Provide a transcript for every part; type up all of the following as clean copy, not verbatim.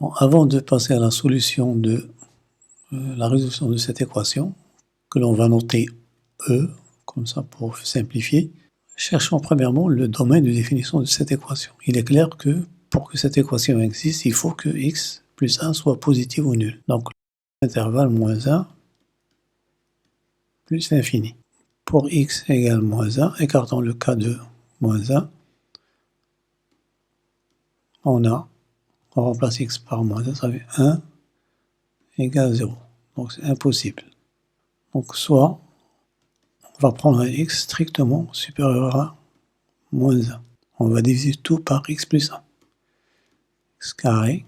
Bon, avant de passer à la solution de la résolution de cette équation, que l'on va noter E, comme ça pour simplifier, cherchons premièrement le domaine de définition de cette équation. Il est clair que pour que cette équation existe, il faut que x plus 1 soit positif ou nul. Donc, l'intervalle moins 1 plus l'infini. Pour x égale moins 1, écartons le cas de moins 1, on remplace x par moins 1, ça fait 1 égale 0. Donc c'est impossible. Donc soit on va prendre un x strictement supérieur à moins 1. On va diviser tout par x plus 1. X carré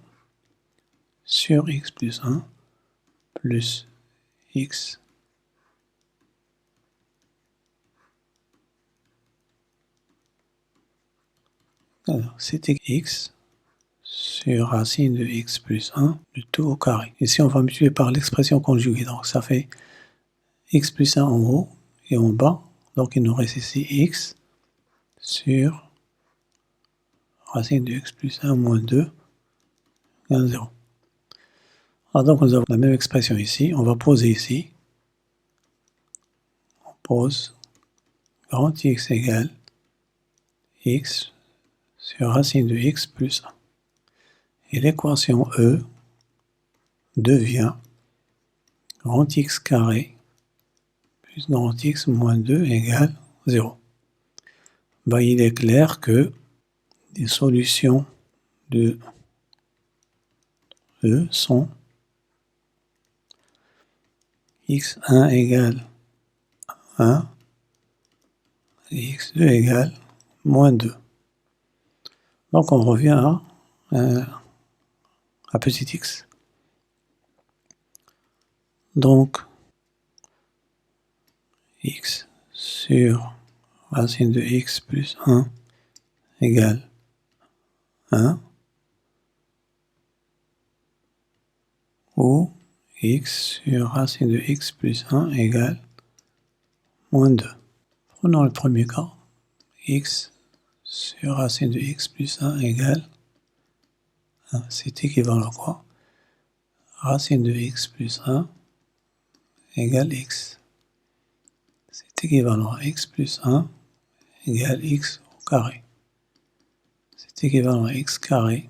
sur x plus 1 plus x alors c'était x sur racine de x plus 1, le tout au carré. Ici on va multiplier par l'expression conjuguée, donc ça fait x plus 1 en haut et en bas, donc il nous reste ici x sur racine de x plus 1 moins 2 égale 0. Alors donc nous avons la même expression ici, on va poser ici, on pose grand X égale x sur racine de x plus 1. Et l'équation E devient grand X carré plus grand X moins 2 égale 0. Ben, il est clair que les solutions de E sont x1 égale 1 et x2 égale moins 2. Donc on revient à petit x. Donc x sur racine de x plus 1 égale 1 ou x sur racine de x plus 1 égale moins 2. Prenons le premier cas, x sur racine de x plus 1 égale 1. C'est équivalent à quoi? Racine de x plus 1 égale x. C'est équivalent à x plus 1 égale x au carré. C'est équivalent à x carré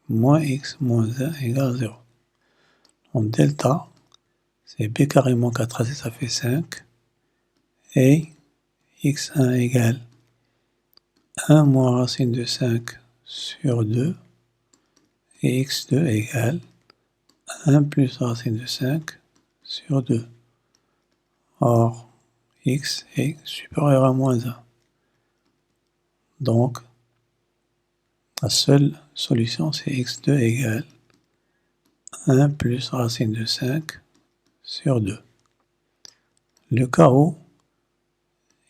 moins x moins 1 égale 0. Donc delta, c'est b carré moins 4ac, ça fait 5. Et x1 égale 1 moins racine de 5 sur 2. Et x2 égale 1 plus racine de 5 sur 2. Or, x est supérieur à moins 1. Donc, la seule solution, c'est x2 égale 1 plus racine de 5 sur 2. Le cas où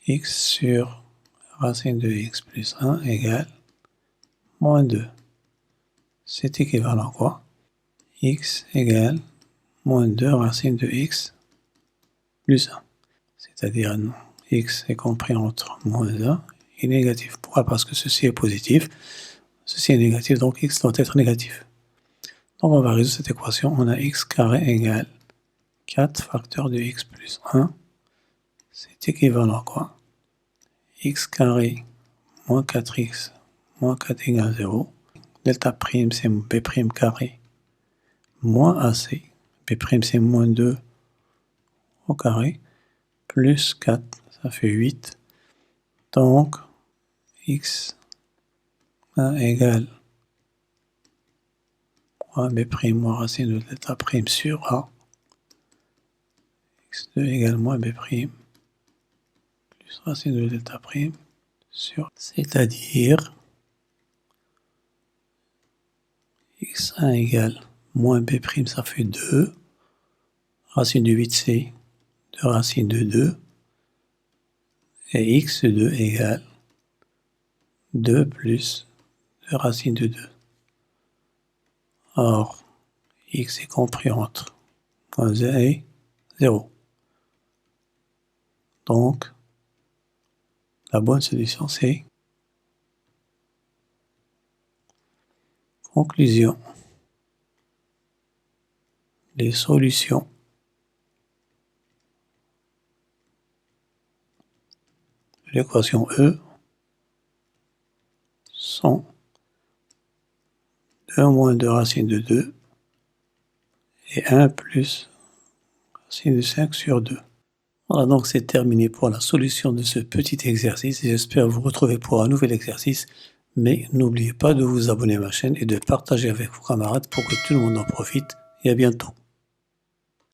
x sur racine de x plus 1 égale moins 2. C'est équivalent à quoi? X égale moins 2 racine de x plus 1. C'est-à-dire x est compris entre moins 1 et négatif. Pourquoi? Parce que ceci est positif, ceci est négatif, donc x doit être négatif. Donc on va résoudre cette équation, on a x carré égale 4 facteurs de x plus 1. C'est équivalent à quoi? X carré moins 4x moins 4 égale 0. Delta prime c'est b prime carré moins ac. B prime c'est moins 2 au carré plus 4, ça fait 8. Donc x1 égale moins b prime moins racine de delta prime sur a. x2 égale moins b prime plus racine de delta prime sur, c'est-à-dire x1 égale moins b prime, ça fait 2, racine de 8c, 2 racine de 2, et x2 égale 2 plus 2 racine de 2. Or, x est compris entre moins 1 et 0. Donc, la bonne solution c'est « Conclusion ». Les solutions de l'équation E sont 2 moins 2 racine de 2 et 1 plus racine de 5 sur 2. Voilà, donc c'est terminé pour la solution de ce petit exercice et j'espère vous retrouver pour un nouvel exercice. Mais n'oubliez pas de vous abonner à ma chaîne et de partager avec vos camarades pour que tout le monde en profite. Et à bientôt.